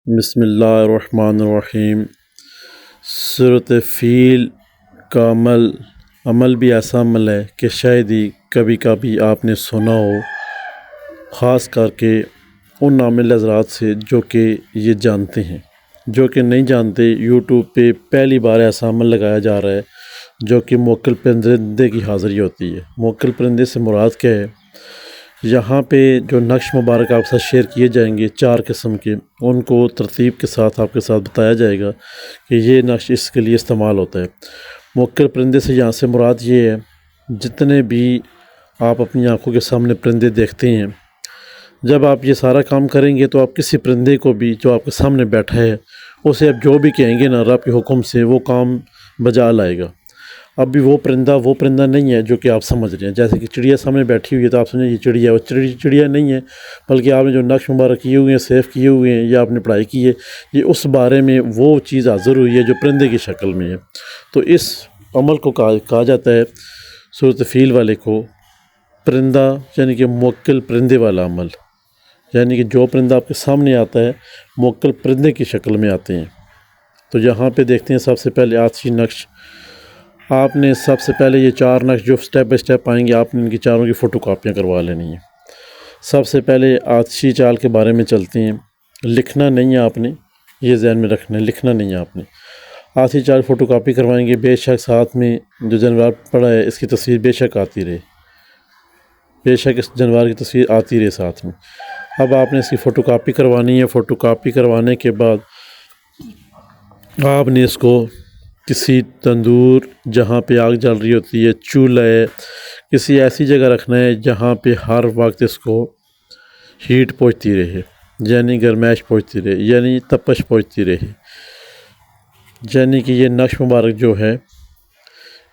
بسم اللہ الرحمن الرحیم۔ صورت فیل کا عمل بھی ایسا عمل ہے کہ شاید ہی کبھی کبھی آپ نے سنا ہو، خاص کر کے ان عامل حضرات سے جو کہ یہ جانتے ہیں۔ جو کہ نہیں جانتے، یوٹیوب پہ پہلی بار ایسا عمل لگایا جا رہا ہے جو کہ موکل پرندے کی حاضری ہوتی ہے۔ موکل پرندے سے مراد کیا ہے؟ یہاں پہ جو نقش مبارک آپ کے ساتھ شیئر کیے جائیں گے 4 قسم کے، ان کو ترتیب کے ساتھ آپ کے ساتھ بتایا جائے گا کہ یہ نقش اس کے لیے استعمال ہوتا ہے۔ موکل پرندے سے یہاں سے مراد یہ ہے، جتنے بھی آپ اپنی آنکھوں کے سامنے پرندے دیکھتے ہیں، جب آپ یہ سارا کام کریں گے تو آپ کسی پرندے کو بھی جو آپ کے سامنے بیٹھا ہے اسے آپ جو بھی کہیں گے نا رب کے حکم سے وہ کام بجا لائے گا۔ اب بھی وہ پرندہ نہیں ہے جو کہ آپ سمجھ رہے ہیں۔ جیسے کہ چڑیا سامنے بیٹھی ہوئی ہے تو آپ سمجھیں یہ چڑیا ہے، وہ چڑیا نہیں ہے، بلکہ آپ نے جو نقش مبارک کیے ہوئے ہیں، سیو کیے ہوئے ہیں، یا آپ نے پڑھائی کی ہے، یہ اس بارے میں وہ چیز حاضر ہوئی ہے جو پرندے کی شکل میں ہے۔ تو اس عمل کو کہا جاتا ہے صورت فیل والے کو پرندہ، یعنی کہ موکل پرندے والا عمل، یعنی کہ جو پرندہ آپ کے سامنے آتا ہے موکل پرندے کی شکل میں آتے ہیں۔ تو یہاں پہ دیکھتے ہیں سب سے پہلے آتشی نقش۔ آپ نے سب سے پہلے یہ 4 نقش جو سٹیپ بائی سٹیپ آئیں گے، آپ نے ان کی چاروں کی فوٹو کاپیاں کروا لینی ہیں۔ سب سے پہلے آتشی چال کے بارے میں چلتے ہیں۔ لکھنا نہیں ہے آپ نے، یہ ذہن میں رکھنا ہے، لکھنا نہیں ہے آپ نے۔ آتشی چال فوٹو کاپی کروائیں گے، بے شک ساتھ میں جو جانور پڑا ہے اس کی تصویر بے شک آتی رہے، بے شک اس جانور کی تصویر آتی رہے ساتھ میں۔ اب آپ نے اس کی فوٹو کاپی کروانی ہے۔ فوٹو کاپی کروانے کے بعد آپ نے اس کو کسی تندور جہاں پہ آگ جل رہی ہوتی ہے، چولہا ہے، کسی ایسی جگہ رکھنا ہے جہاں پہ ہر وقت اس کو ہیٹ پہنچتی رہے، یعنی گرمائش پہنچتی رہے، یعنی تپش پہنچتی رہے۔ یعنی کہ یہ نقش مبارک جو ہے،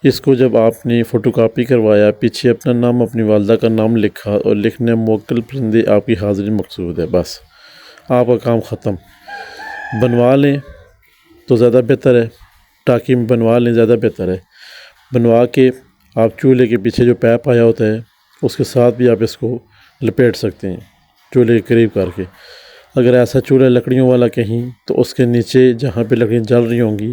اس کو جب آپ نے فوٹو کاپی کروایا، پیچھے اپنا نام، اپنی والدہ کا نام لکھا اور لکھنے موکل پرندے آپ کی حاضری مقصود ہے، بس آپ کا کام ختم۔ بنوا لیں تو زیادہ بہتر ہے، ٹاکی میں بنوا لیں زیادہ بہتر ہے۔ بنوا کے آپ چولہے کے پیچھے جو پیپ آیا ہوتا ہے اس کے ساتھ بھی آپ اس کو لپیٹ سکتے ہیں چولہے کے قریب کر کے۔ اگر ایسا چولہا لکڑیوں والا کہیں تو اس کے نیچے جہاں پہ لکڑیاں جل رہی ہوں گی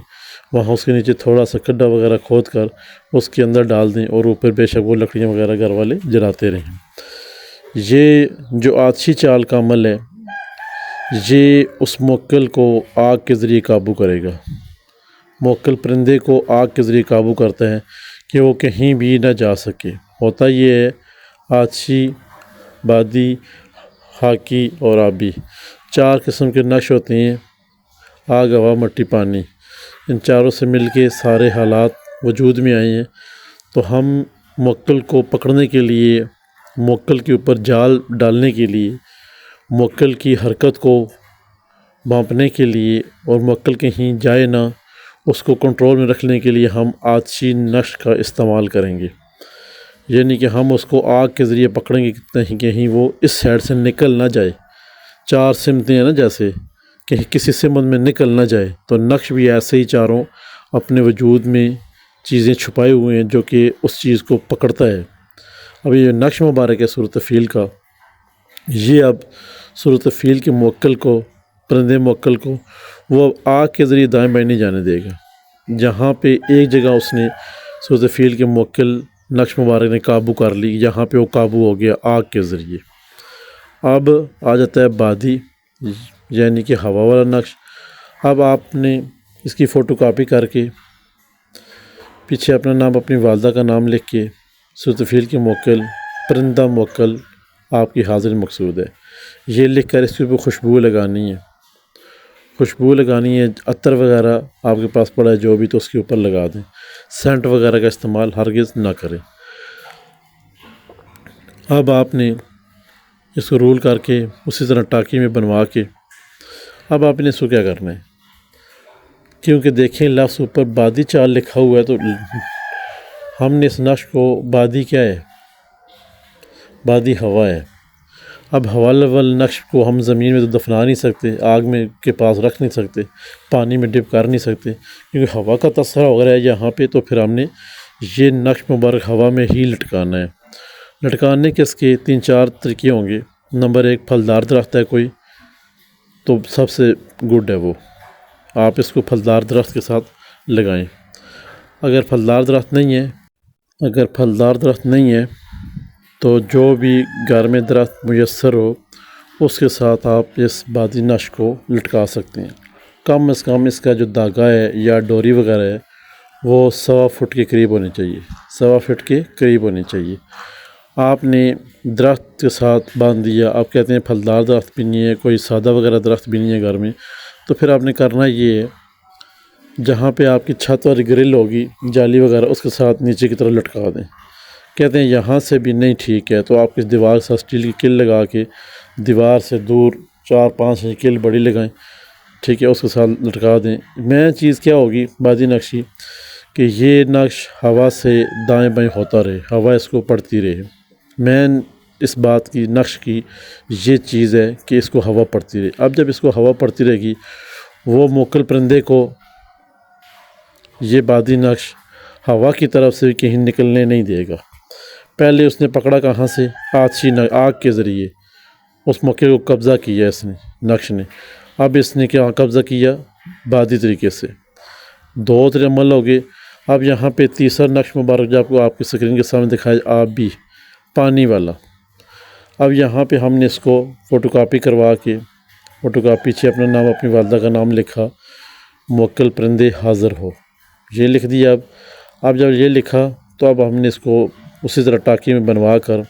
وہاں اس کے نیچے تھوڑا سا کھڈا وغیرہ کھود کر اس کے اندر ڈال دیں، اور اوپر بے شک وہ لکڑیاں وغیرہ گھر والے جلاتے رہیں۔ یہ جو آتشی چال کا عمل ہے، یہ اس موکل کو آگ کے ذریعے قابو کرے گا۔ موکل پرندے کو آگ کے ذریعے قابو کرتا ہے کہ وہ کہیں بھی نہ جا سکے۔ ہوتا یہ ہے، آتشی، بادی، خاکی اور آبی، 4 قسم کے نقش ہوتے ہیں، آگ، ہوا، مٹی، پانی۔ ان چاروں سے مل کے سارے حالات وجود میں آئے ہیں۔ تو ہم موکل کو پکڑنے کے لیے، موکل کے اوپر جال ڈالنے کے لیے، موکل کی حرکت کو بھانپنے کے لیے اور موکل کہیں جائے نہ، اس کو کنٹرول میں رکھنے کے لیے ہم آتشی نقش کا استعمال کریں گے۔ یعنی کہ ہم اس کو آگ کے ذریعے پکڑیں گے کہ کہیں وہ اس سائڈ سے نکل نہ جائے۔ 4 سمتیں ہیں نا، جیسے کہ کسی سمت میں نکل نہ جائے، تو نقش بھی ایسے ہی چاروں اپنے وجود میں چیزیں چھپائے ہوئے ہیں جو کہ اس چیز کو پکڑتا ہے۔ اب یہ نقش مبارک ہے صورت فیل کا، یہ اب صورت فیل کے موکل کو، پرندے موکل کو، وہ اب آگ کے ذریعے دائیں بائیں نہیں جانے دے گا۔ جہاں پہ ایک جگہ اس نے صورت فیل کے موکل نقش مبارک نے قابو کر لی، یہاں پہ وہ قابو ہو گیا آگ کے ذریعے۔ اب آ جاتا ہے بادی، یعنی کہ ہوا والا نقش۔ اب آپ نے اس کی فوٹو کاپی کر کے پیچھے اپنا نام، اپنی والدہ کا نام لکھ کے صورت فیل کے موکل، پرندہ موکل آپ کی حاضری مقصود ہے، یہ لکھ کر اس کے اوپر خوشبو لگانی ہے۔ خوشبو لگانی ہے، عطر وغیرہ آپ کے پاس پڑا ہے جو بھی، تو اس کے اوپر لگا دیں۔ سینٹ وغیرہ کا استعمال ہرگز نہ کریں۔ اب آپ نے اس کو رول کر کے اسی طرح ٹاکی میں بنوا کے اب آپ نے اس کو کیا کرنا ہے، کیونکہ دیکھیں لفظ اوپر بادی چال لکھا ہوا ہے، تو ہم نے اس نقش کو، بادی کیا ہے؟ بادی ہوا ہے۔ اب ہوا لیول نقش کو ہم زمین میں تو دفنا نہیں سکتے، آگ میں کے پاس رکھ نہیں سکتے، پانی میں ڈپ کر نہیں سکتے، کیونکہ ہوا کا تاثر ہو رہا ہے یہاں پہ۔ تو پھر ہم نے یہ نقش مبارک ہوا میں ہی لٹکانا ہے۔ لٹکانے کے اس کے 3-4 طریقے ہوں گے۔ نمبر 1، پھلدار درخت ہے کوئی، تو سب سے گڈ ہے وہ، آپ اس کو پھلدار درخت کے ساتھ لگائیں۔ اگر پھلدار درخت نہیں ہے تو جو بھی گھر میں درخت میسر ہو اس کے ساتھ آپ اس بادی نقش کو لٹکا سکتے ہیں۔ کم از کم اس کا جو دھاگا ہے یا ڈوری وغیرہ ہے وہ 1.25 فٹ کے قریب ہونی چاہیے، 1.25 فٹ کے قریب ہونی چاہیے۔ آپ نے درخت کے ساتھ باندھ دیا، آپ کہتے ہیں پھلدار درخت بھی نہیں ہے، کوئی سادہ وغیرہ درخت بھی نہیں ہے گھر میں، تو پھر آپ نے کرنا یہ ہے، جہاں پہ آپ کی چھت والی گرل ہوگی جالی وغیرہ اس کے ساتھ نیچے کی طرف لٹکا دیں۔ کہتے ہیں یہاں سے بھی نہیں ٹھیک ہے تو آپ اس دیوار کے ساتھ اسٹیل کی کل لگا کے دیوار سے دور 4-5 انچ کل بڑی لگائیں، ٹھیک ہے، اس کے ساتھ لٹکا دیں۔ مین چیز کیا ہوگی بادی نقشی کہ یہ نقش ہوا سے دائیں بائیں ہوتا رہے، ہوا اس کو پڑتی رہے۔ مین اس بات کی نقش کی یہ چیز ہے کہ اس کو ہوا پڑتی رہے۔ اب جب اس کو ہوا پڑتی رہے گی وہ موکل پرندے کو یہ بادی نقش ہوا کی طرف سے کہیں نکلنے نہیں دے گا۔ پہلے اس نے پکڑا کہاں سے؟ آگ کے ذریعے اس موقع کو قبضہ کیا اس نے، نقش نے۔ اب اس نے کیا قبضہ کیا؟ بادی طریقے سے۔ 2 عمل ہو گئے۔ اب یہاں پہ تیسرا نقش مبارک جو آپ کی اسکرین کے سامنے دکھایا، آبی، پانی والا۔ اب یہاں پہ ہم نے اس کو فوٹو کاپی کروا کے، فوٹو کاپی پیچھے اپنا نام، اپنی والدہ کا نام لکھا، موکل پرندے حاضر ہو، یہ لکھ دیا۔ اب جب یہ لکھا تو اب ہم نے اس کو اسی طرح ٹاکی میں بنوا کر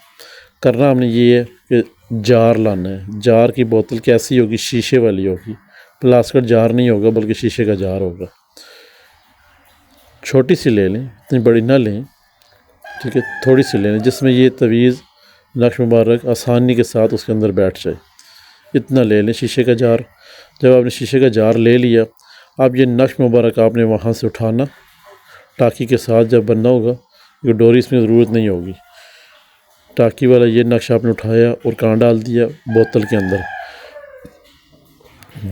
کرنا ہم نے یہ ہے کہ جار لانا ہے۔ جار کی بوتل کیسی ہوگی؟ شیشے والی ہوگی، پلاسٹک جار نہیں ہوگا بلکہ شیشے کا جار ہوگا۔ چھوٹی سی لے لیں، اتنی بڑی نہ لیں، ٹھیک ہے، تھوڑی سی لے لیں جس میں یہ طویز نقش مبارک آسانی کے ساتھ اس کے اندر بیٹھ جائے، اتنا لے لیں شیشے کا جار۔ جب آپ نے شیشے کا جار لے لیا اب یہ نقش مبارک آپ نے وہاں سے اٹھانا، ٹاکی کے ساتھ جب بننا ہوگا، یہ ڈوری اس میں ضرورت نہیں ہوگی، ٹاکی والا یہ نقش آپ نے اٹھایا اور کہاں ڈال دیا؟ بوتل کے اندر۔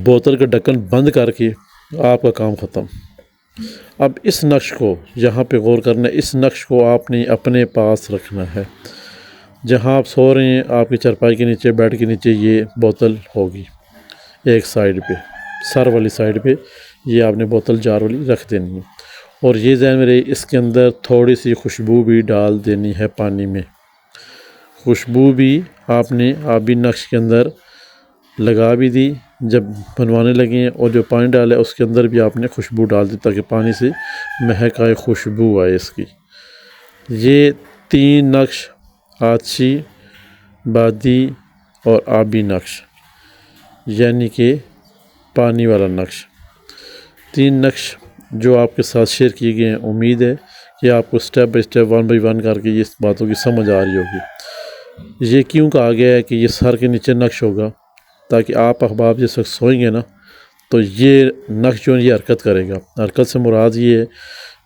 بوتل کا ڈھکن بند کر کے آپ کا کام ختم۔ اب اس نقش کو یہاں پہ غور کرنا ہے، اس نقش کو آپ نے اپنے پاس رکھنا ہے۔ جہاں آپ سو رہے ہیں آپ کی چارپائی کے نیچے، بیڈ کے نیچے یہ بوتل ہوگی، ایک سائیڈ پہ، سر والی سائیڈ پہ یہ آپ نے بوتل جار والی رکھ دینی ہے۔ اور یہ ذہن میں رہے اس کے اندر تھوڑی سی خوشبو بھی ڈال دینی ہے پانی میں۔ خوشبو بھی آپ نے آبی نقش کے اندر لگا بھی دی جب بنوانے لگے ہیں، اور جو پانی ڈالا ہے اس کے اندر بھی آپ نے خوشبو ڈال دی تاکہ پانی سے مہک آئے، خوشبو آئے اس کی۔ یہ 3 نقش، آتشی، بادی اور آبی نقش، یعنی کہ پانی والا نقش، 3 نقش جو آپ کے ساتھ شیئر کیے گئے ہیں۔ امید ہے کہ آپ کو سٹیپ بائی سٹیپ 1 بائی 1 کر کے یہ باتوں کی سمجھ آ رہی ہوگی۔ یہ کیوں کہا گیا ہے کہ یہ سر کے نیچے نقش ہوگا؟ تاکہ آپ احباب جس وقت سوئیں گے نا تو یہ نقش جو یہ حرکت کرے گا۔ حرکت سے مراد یہ ہے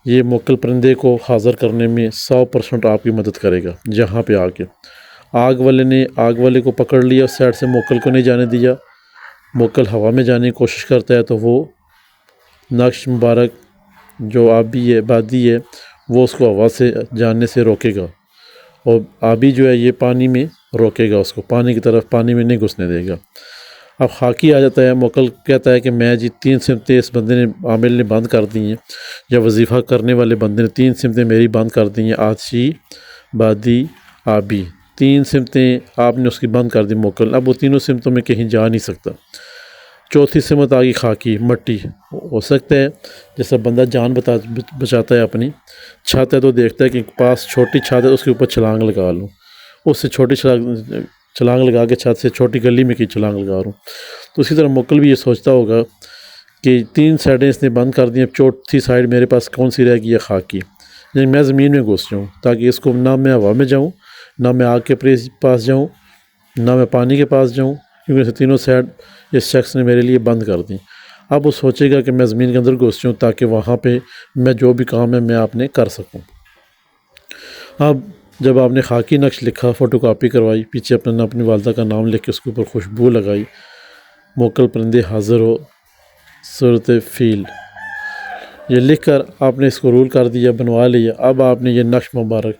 یہ موکل پرندے کو حاضر کرنے میں 100% آپ کی مدد کرے گا۔ جہاں پہ آگ والے نے آگ والے کو پکڑ لیا، اس سائڈ سے موکل کو نہیں جانے دیا، موکل ہوا میں جانے کی کوشش کرتا ہے تو وہ نقش مبارک جو آبی ہے، بادی ہے، وہ اس کو ہوا سے جانے سے روکے گا، اور آبی جو ہے یہ پانی میں روکے گا، اس کو پانی کی طرف، پانی میں نہیں گھسنے دے گا۔ اب خاکی آ جاتا ہے، موکل کہتا ہے کہ میں جی 3 سمتیں اس بندے نے، عامل نے بند کر دی ہیں، یا وظیفہ کرنے والے بندے نے 3 سمتیں میری بند کر دی ہیں، آتشی، بادی، آبی، 3 سمتیں آپ نے اس کی بند کر دی موکل۔ اب وہ تینوں سمتوں میں کہیں جا نہیں سکتا۔ چوتھی سمت آگئی خاکی، مٹی۔ ہو سکتا ہے جیسا بندہ جان بچاتا ہے اپنی، چھت ہے تو دیکھتا ہے کہ پاس چھوٹی چھت ہے اس کے اوپر چھلانگ لگا لوں، اس سے چھوٹی چھلانگ لگا کے چھت سے چھوٹی گلی میں کی چھلانگ لگا رہا ہوں۔ تو اسی طرح موکل بھی یہ سوچتا ہوگا کہ 3 سائڈیں اس نے بند کر دی ہیں، اب چوتھی سائڈ میرے پاس کون سی رہ گئی ہے؟ خاکی، یعنی میں زمین میں گھس جاؤں تاکہ اس کو نہ میں ہوا میں جاؤں، نہ میں آگ کے پاس جاؤں، نہ میں پانی کے پاس جاؤں، کیونکہ اسے تینوں سائڈ اس شخص نے میرے لیے بند کر دیں۔ اب وہ سوچے گا کہ میں زمین کے اندر گھس جاؤں تاکہ وہاں پہ میں جو بھی کام ہے میں آپ نے کر سکوں۔ اب جب آپ نے خاکی نقش لکھا، فوٹو کاپی کروائی، پیچھے اپنی والدہ کا نام لکھ کے اس کے اوپر خوشبو لگائی، موکل پرندے حاضر ہو، صورت فیل، یہ لکھ کر آپ نے اس کو رول کر دیا، بنوا لیا۔ اب آپ نے یہ نقش مبارک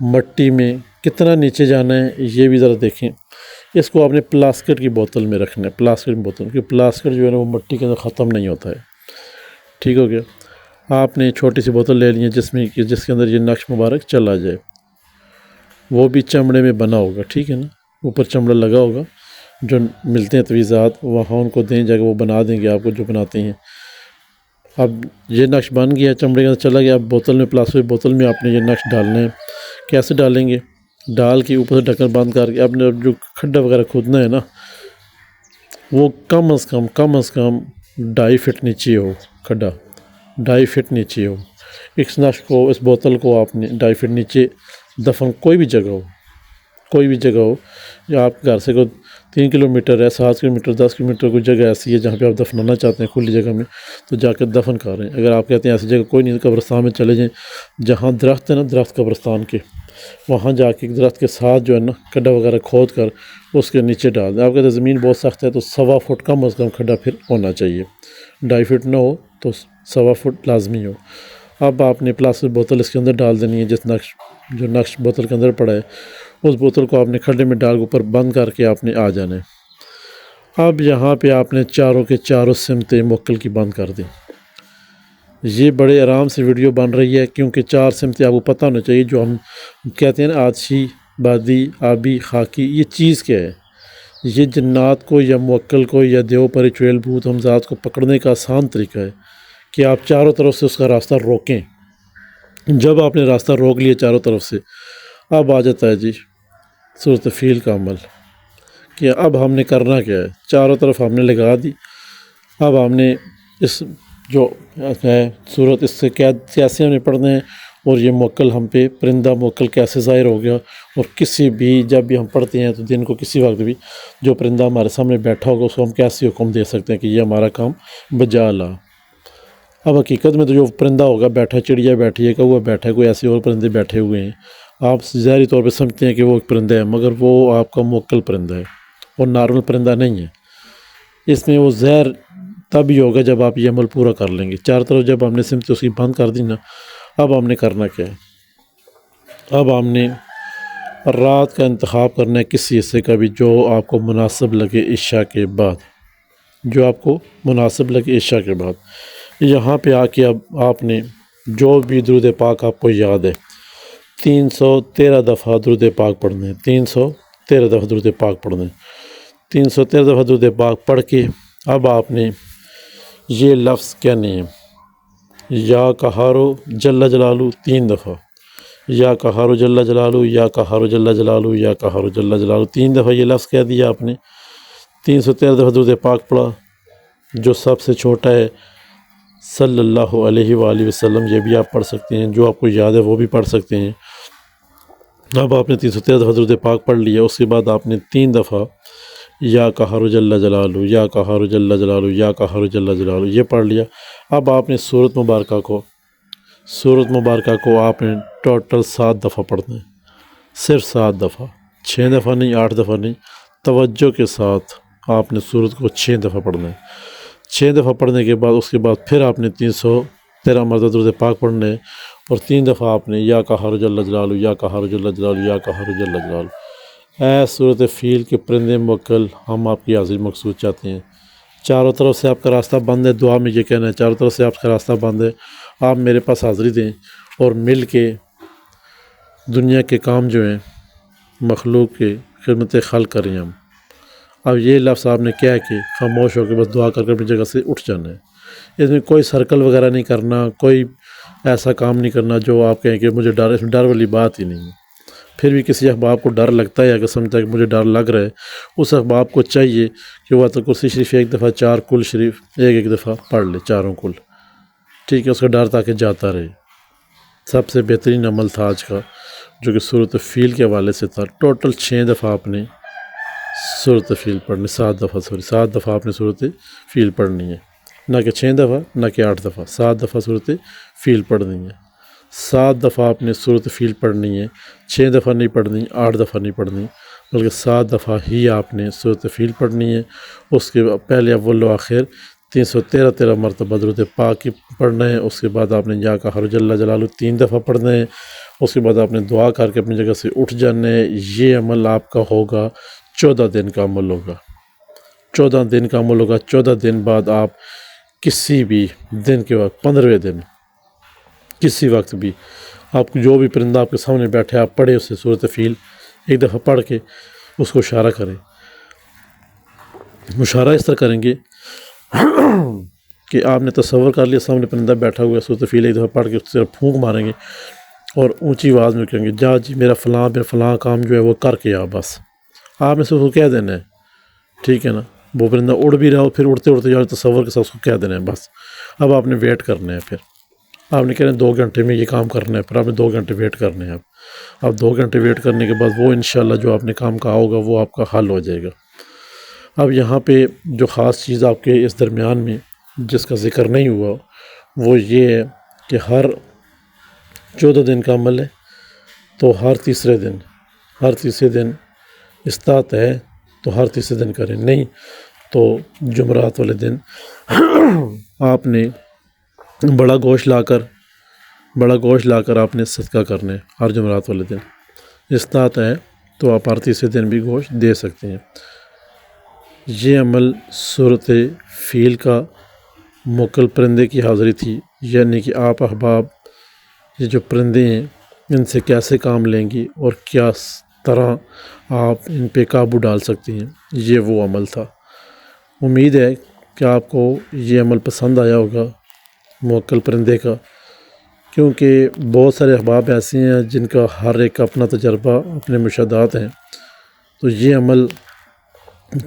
مٹی میں کتنا نیچے جانا ہے یہ بھی ذرا دیکھیں۔ اس کو آپ نے پلاسکٹ کی بوتل میں رکھنا ہے، پلاسکٹ کی بوتل، کیونکہ پلاسکٹ جو ہے نا وہ مٹی کے اندر ختم نہیں ہوتا ہے، ٹھیک ہو گیا۔ آپ نے چھوٹی سی بوتل لے لی ہے جس کے اندر یہ نقش مبارک چلا جائے، وہ بھی چمڑے میں بنا ہوگا، ٹھیک ہے نا، اوپر چمڑا لگا ہوگا، جو ملتے ہیں تویزات وہاں ان کو دیں جا کے وہ بنا دیں گے آپ کو جو بناتے ہیں۔ اب یہ نقش بن گیا، چمڑے کے اندر چلا گیا، اب بوتل میں، پلاسٹک بوتل میں آپ نے یہ نقش ڈالنا ہے۔ کیسے ڈالیں گے؟ ڈال کے اوپر سے ڈھکن بند کر کے آپ نے جو کھڈا وغیرہ کھودنا ہے نا، وہ کم از کم 2.5 فٹ نیچے ہو، کھڈا 2.5 فٹ نیچے ہو۔ اس نقش کو، اس بوتل کو آپ نے 2.5 فٹ نیچے دفن، کوئی بھی جگہ ہو، یا آپ کے گھر سے کوئی 3 کلومیٹر ہے، 7 کلومیٹر، 10 کلومیٹر کوئی جگہ ایسی ہے جہاں پہ آپ دفنانا چاہتے ہیں کھلی جگہ میں، تو جا کے دفن کر رہے ہیں۔ اگر آپ کہتے ہیں ایسی جگہ کوئی نہیں، قبرستان میں چلے جائیں، جہاں درخت ہے نا، درخت قبرستان کے، وہاں جا کے درخت کے ساتھ جو ہے نا کھڈا وغیرہ کھود کر اس کے نیچے ڈال دیں۔ آپ کہتے ہیں زمین بہت سخت ہے تو 1.25 فٹ کم از کم کھڈا پھر ہونا چاہیے، 2.5 فٹ نہ ہو تو 1.25 فٹ لازمی ہو۔ اب آپ نے پلاسٹک بوتل اس کے اندر ڈال دینی ہے، جو نقش بوتل کے اندر پڑا ہے، اس بوتل کو آپ نے کھڈے میں ڈال کے اوپر بند کر کے آپ نے آ جانا ہے۔ اب یہاں پہ آپ نے چاروں کے چاروں سمتیں موکل کی بند کر دیں۔ یہ بڑے آرام سے ویڈیو بن رہی ہے، کیونکہ 4 سمتیں آپ کو پتہ ہونا چاہیے، جو ہم کہتے ہیں نا آتشی، بادی، آبی، خاکی، یہ چیز کیا ہے؟ یہ جنات کو یا موکل کو یا دیو پری چڑیل بھوت ہمزاد کو پکڑنے کا آسان طریقہ ہے کہ آپ چاروں طرف سے اس کا راستہ روکیں۔ جب آپ نے راستہ روک لیا چاروں طرف سے، اب آ جاتا ہے جی صورت فیل کا عمل، کہ اب ہم نے کرنا کیا ہے؟ چاروں طرف ہم نے لگا دی۔ اب ہم نے اس جو ہے صورت، اس سے کیسے ہم نے پڑھنا ہے، اور یہ موکل ہم پہ، پرندہ موکل کیسے ظاہر ہو گیا، اور کسی بھی جب بھی ہم پڑھتے ہیں تو دن کو کسی وقت بھی جو پرندہ ہمارے سامنے بیٹھا ہوگا اس کو ہم کیسے حکم دے سکتے ہیں کہ یہ ہمارا کام بجا لا۔ اب حقیقت میں تو جو پرندہ ہوگا بیٹھا، چڑیا بیٹھی ہے، کوا بیٹھا ہے، کوئی ایسے اور پرندے بیٹھے ہوئے ہیں، آپ ظاہری طور پہ سمجھتے ہیں کہ وہ ایک پرندہ ہے، مگر وہ آپ کا موکل پرندہ ہے، اور نارمل پرندہ نہیں ہے۔ اس میں وہ زہر تب ہی ہوگا جب آپ یہ عمل پورا کر لیں گے۔ چار طرف جب ہم نے سمت اس کی بند کر دی نا، اب ہم نے کرنا کیا ہے؟ اب ہم نے رات کا انتخاب کرنا ہے کسی حصے کا بھی جو آپ کو مناسب لگے عشاء کے بعد، جو آپ کو مناسب لگے عشاء کے بعد۔ یہاں پہ آ کے اب آپ نے جو بھی درود پاک آپ کو یاد ہے، 313 دفعہ درود پاک پڑھنے ہیں، 313 دفعہ درود پاک پڑھنے ہیں، 313 دفعہ درود پاک پڑھ کے اب آپ نے یہ لفظ کہنے ہیں، یا قہارو جل جلالو 3 دفعہ، یا قہارو جل جلالو، یا قہارو جل جلالو، یا قہارو جل جلالو 3 دفعہ یہ لفظ کہہ دیا آپ نے۔ 313 دفعہ درود پاک پڑھا۔ جو سب سے چھوٹا ہے صلی اللہ علیہ وآلہ وسلم، یہ بھی آپ پڑھ سکتے ہیں، جو آپ کو یاد ہے وہ بھی پڑھ سکتے ہیں۔ اب آپ نے 313 دفعہ درود پاک پڑھ لیا، اس کے بعد آپ نے 3 دفعہ یا قہر جل جلالہ، یا قہر جل جلالہ، یا قہر جل جلالہ یہ پڑھ لیا۔ اب آپ نے سورت مبارکہ کو آپ نے ٹوٹل 7 دفعہ پڑھنا ہے، صرف 7 دفعہ، 6 دفعہ نہیں، 8 دفعہ نہیں، توجہ کے ساتھ آپ نے سورت کو 6 دفعہ پڑھنا ہے۔ 6 دفعہ پڑھنے کے بعد اس کے بعد پھر آپ نے 313 مرتبہ درود پاک پڑھنا ہے، اور 3 دفعہ آپ نے یا قہر جل جلالہ، یا قہر جل جلالہ، یا قہر جل جلالہ۔ اے صورت فیل کے پرندے موکل، ہم آپ کی حاضری مقصود چاہتے ہیں۔ چاروں طرف سے آپ کا راستہ بند ہے، دعا میں یہ کہنا ہے چاروں طرف سے آپ کا راستہ بند ہے، آپ میرے پاس حاضری دیں، اور مل کے دنیا کے کام جو ہیں مخلوق کے خدمت خلق کریں ہم۔ اب یہ لفظ آپ نے کیا کہ خاموش ہو کے بس دعا کر کے اپنی جگہ سے اٹھ جانا ہے۔ اس میں کوئی سرکل وغیرہ نہیں کرنا، کوئی ایسا کام نہیں کرنا جو آپ کہیں کہ مجھے ڈر، اس میں ڈر والی بات ہی نہیں ہے۔ پھر بھی کسی احباب کو ڈر لگتا ہے، اگر سمجھتا ہے کہ مجھے ڈر لگ رہا ہے، اس احباب کو چاہیے کہ وہ آیت الکرسی شریف 1 دفعہ، 4 کل شریف 1 دفعہ پڑھ لے، چاروں کل، ٹھیک ہے، اس کا ڈر تاکہ جاتا رہے۔ سب سے بہترین عمل تھا آج کا، جو کہ سورۃ فیل کے حوالے سے تھا۔ ٹوٹل 6 دفعہ آپ نے سورۃ فیل پڑھنی، 7 دفعہ آپ نے سورۃ فیل پڑھنی ہے، نہ کہ 6 دفعہ، نہ کہ 8 دفعہ، 7 دفعہ سورۃ فیل پڑھنی ہے۔ 7 دفعہ آپ نے سورۃ فیل پڑھنی ہے، 6 دفعہ نہیں پڑھنی، 8 دفعہ نہیں پڑھنی، بلکہ 7 دفعہ ہی آپ نے سورۃ فیل پڑھنی ہے۔ اس کے پہلے اول و آخر 313 مرتبہ درود پاک کی پڑھنا ہے۔ اس کے بعد آپ نے یا قہر جل جلالہ 3 دفعہ پڑھنا ہے۔ اس کے بعد آپ نے دعا کر کے اپنی جگہ سے اٹھ جانا ہے۔ یہ عمل آپ کا ہوگا 14 دن کا عمل ہوگا، 14 دن کا عمل ہوگا۔ 14 دن بعد آپ کسی بھی دن کے وقت 15ویں دن کسی وقت بھی آپ جو بھی پرندہ آپ کے سامنے بیٹھے آپ پڑھے اسے سورۃ فیل ایک دفعہ پڑھ کے اس کو اشارہ کریں۔ اشارہ اس طرح کریں گے کہ آپ نے تصور کر لیا سامنے پرندہ بیٹھا ہوا ہے، سورۃ فیل ایک دفعہ پڑھ کے اس طرح پھونک ماریں گے اور اونچی آواز میں کہیں گے جا جی میرا فلاں کام جو ہے وہ کر کے بس آپ نے سے اس کو کہہ دینا ہے، ٹھیک ہے نا۔ وہ پرندہ اڑ بھی رہا ہو پھر اڑتے اڑتے جا تصور کے ساتھ اس کو کہہ دینا ہے بس۔ اب آپ نے ویٹ کرنا ہے، پھر آپ نے کہنا ہے 2 گھنٹے میں یہ کام کرنا ہے، پھر آپ نے 2 گھنٹے ویٹ کرنے ہیں۔ اب 2 گھنٹے ویٹ کرنے کے بعد وہ انشاءاللہ جو آپ نے کام کہا ہوگا وہ آپ کا حل ہو جائے گا۔ اب یہاں پہ جو خاص چیز آپ کے اس درمیان میں جس کا ذکر نہیں ہوا وہ یہ ہے کہ ہر 14 دن کا عمل ہے تو ہر تیسرے دن استطاعت ہے تو ہر تیسرے دن کریں، نہیں تو جمعرات والے دن آپ نے بڑا گوشت لا کر آپ نے صدقہ کرنا ہے ہر جمعرات والے دن۔ استطاعت ہے تو آپ ہر تیسرے دن بھی گوشت دے سکتے ہیں۔ یہ عمل سورۃ فیل کا موکل پرندے کی حاضری تھی، یعنی کہ آپ احباب یہ جو پرندے ہیں ان سے کیسے کام لیں گی اور کیا طرح آپ ان پہ قابو ڈال سکتے ہیں، یہ وہ عمل تھا۔ امید ہے کہ آپ کو یہ عمل پسند آیا ہوگا موکل پرندے کا، کیونکہ بہت سارے احباب ایسے ہیں جن کا ہر ایک اپنا تجربہ اپنے مشاہدات ہیں۔ تو یہ عمل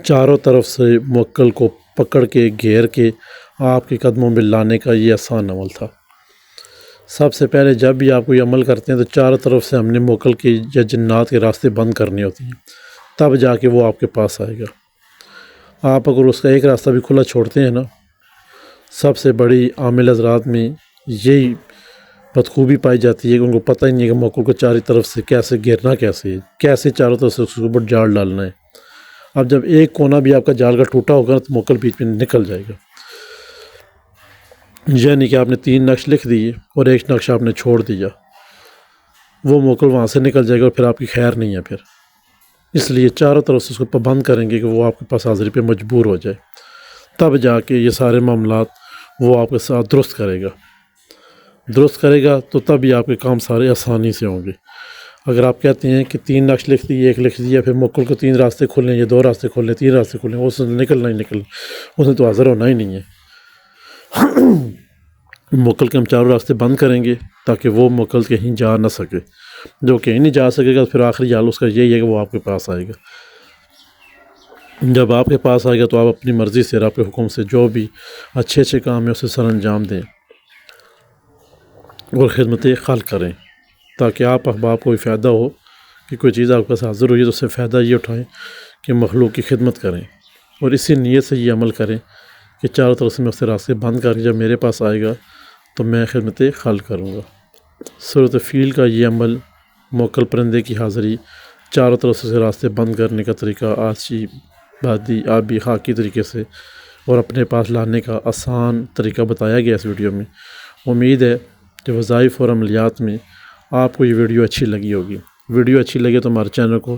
چاروں طرف سے موکل کو پکڑ کے گھیر کے آپ کے قدموں میں لانے کا یہ آسان عمل تھا۔ سب سے پہلے جب بھی آپ کو یہ عمل کرتے ہیں تو چاروں طرف سے ہم نے موکل کے یا جنات کے راستے بند کرنے ہوتے ہیں، تب جا کے وہ آپ کے پاس آئے گا۔ آپ اگر اس کا ایک راستہ بھی کھلا چھوڑتے ہیں نا، سب سے بڑی عامل حضرات میں یہی بدخوبی پائی جاتی ہے کہ ان کو پتہ ہی نہیں ہے کہ موکل کو چاری طرف سے کیسے گھیرنا، کیسے چاروں طرف سے اس کے اوپر جال ڈالنا ہے۔ اب جب ایک کونا بھی آپ کا جال کا ٹوٹا ہوگا تو موکل بیچ میں نکل جائے گا، یعنی کہ آپ نے 3 نقش لکھ دیے اور ایک نقش آپ نے چھوڑ دیا، وہ موکل وہاں سے نکل جائے گا اور پھر آپ کی خیر نہیں ہے۔ پھر اس لیے چاروں طرف سے اس کو پابند کریں گے کہ وہ آپ کے پاس حاضری پہ مجبور ہو جائے، تب جا کے یہ سارے معاملات وہ آپ کے ساتھ درست کرے گا تو تب ہی آپ کے کام سارے آسانی سے ہوں گے۔ اگر آپ کہتے ہیں کہ 3 نقش لکھ دیے، ایک لکھ دیا، پھر موکل کو 3 راستے کھولیں یا 2 راستے کھولیں، 3 راستے کھولیں، اس نے نکلنا اس نے تو حاضر ہونا ہی نہیں ہے۔ موکل کے ہم چاروں راستے بند کریں گے تاکہ وہ موکل کہیں جا نہ سکے، جو کہیں نہیں جا سکے گا پھر آخری حال اس کا یہی ہے کہ وہ آپ کے پاس آئے گا۔ جب آپ کے پاس آئے گا تو آپ اپنی مرضی سے آپ کے حکم سے جو بھی اچھے کام ہیں اسے سر انجام دیں اور خدمت خلق کریں، تاکہ آپ احباب کو بھی فائدہ ہو کہ کوئی چیز آپ کے پاس حاضر ہوئی تو اس سے فائدہ یہ اٹھائیں کہ مخلوق کی خدمت کریں، اور اسی نیت سے یہ عمل کریں کہ چاروں طرف سے میں اس راستے بند کر کے جب میرے پاس آئے گا تو میں خدمت خلق کروں گا۔ سورۃ فیل کا یہ عمل موکل پرندے کی حاضری، چاروں طرف سے راستے بند کرنے کا طریقہ آسچی بادی آبی خاکی طریقے سے اور اپنے پاس لانے کا آسان طریقہ بتایا گیا اس ویڈیو میں۔ امید ہے کہ وظائف اور عملیات میں آپ کو یہ ویڈیو اچھی لگی ہوگی۔ ویڈیو اچھی لگے تو ہمارے چینل کو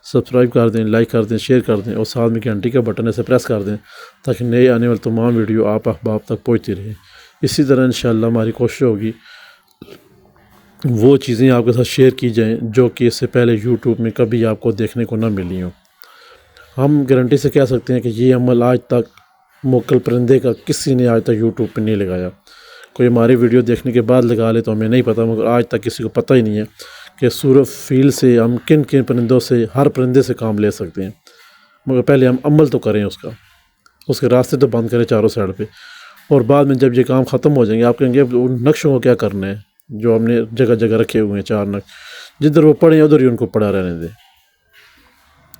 سبسکرائب کر دیں، لائک کر دیں، شیئر کر دیں اور ساتھ میں گھنٹی کا بٹن اسے پریس کر دیں تاکہ نئے آنے والے تمام ویڈیو آپ احباب تک پہنچتی رہیں۔ اسی طرح انشاءاللہ ہماری کوشش ہوگی وہ چیزیں آپ کے ساتھ شیئر کی جائیں جو کہ اس سے پہلے یوٹیوب میں کبھی آپ کو دیکھنے کو نہ ملی ہوں۔ ہم گارنٹی سے کہہ سکتے ہیں کہ یہ عمل آج تک موکل پرندے کا کسی نے آج تک یوٹیوب پہ نہیں لگایا۔ کوئی ہماری ویڈیو دیکھنے کے بعد لگا لے تو ہمیں نہیں پتہ، مگر آج تک کسی کو پتہ ہی نہیں ہے کہ سورۃ فیل سے ہم کن پرندوں سے، ہر پرندے سے کام لے سکتے ہیں، مگر پہلے ہم عمل تو کریں، اس کے راستے تو بند کریں چاروں سائڈ پہ، اور بعد میں جب یہ کام ختم ہو جائیں گے آپ کہیں گے ان نقشوں کو کیا کرنا ہے جو ہم نے جگہ جگہ رکھے ہوئے ہیں 4 نقش، جدھر وہ پڑھیں ادھر ہی ان کو پڑھا رہنے دیں۔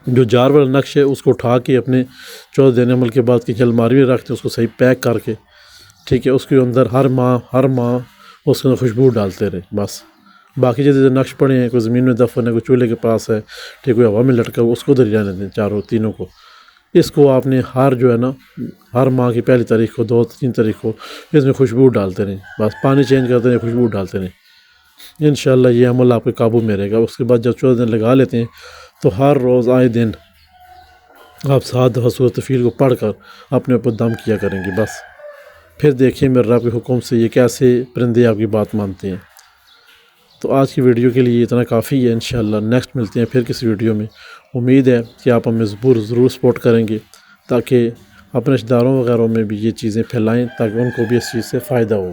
جو جار والا نقش ہے اس کو اٹھا کے اپنے 14 دن عمل کے بعد کی الماری میں رکھتے اس کو صحیح پیک کر کے، ٹھیک ہے، اس کے اندر ہر ماہ اس کے اندر خوشبو ڈالتے رہے بس۔ باقی جیسے نقش پڑے ہیں، کوئی زمین میں دفن ہے، کوئی چولہے کے پاس ہے، ٹھیک، کوئی ہوا میں لٹکا اس کو ادھر ہی رہنے دیں تینوں کو۔ اس کو آپ نے ہر ماہ کی پہلی تاریخ کو 2-3 تاریخ کو اس میں خوشبو ڈالتے رہیں بس، پانی چینج کرتے رہیں، خوشبو ڈالتے رہیں، انشاءاللہ یہ عمل آپ کے قابو میں رہے گا۔ اس کے بعد جب 14 دن لگا لیتے ہیں تو ہر روز آئے دن آپ 7 دفعہ سورۃ الفیل کو پڑھ کر اپنے اوپر دم کیا کریں گے بس، پھر دیکھیں میرے رب کے حکم سے یہ کیسے پرندے آپ کی بات مانتے ہیں۔ تو آج کی ویڈیو کے لیے اتنا کافی ہے، انشاءاللہ نیکسٹ ملتے ہیں پھر کسی ویڈیو میں۔ امید ہے کہ آپ ہمیں ضرور سپورٹ کریں گے تاکہ اپنے رشتہ داروں وغیرہ میں بھی یہ چیزیں پھیلائیں تاکہ ان کو بھی اس چیز سے فائدہ ہو،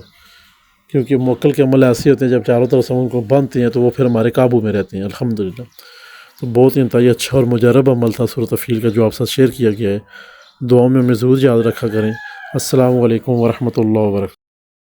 کیونکہ موکل کے عمل ایسے ہوتے ہیں جب چاروں طرف سے ان کو باندھتے ہیں تو وہ پھر ہمارے قابو میں رہتے ہیں الحمدللہ۔ تو بہت ہی انتہائی اچھا اور مجرب عمل تھا سورۃ الفیل کا جو آپ ساتھ شیئر کیا گیا ہے، دعاؤں میں ہمیں ضرور یاد رکھا کریں۔ السلام علیکم ورحمۃ اللہ وبرکاتہ۔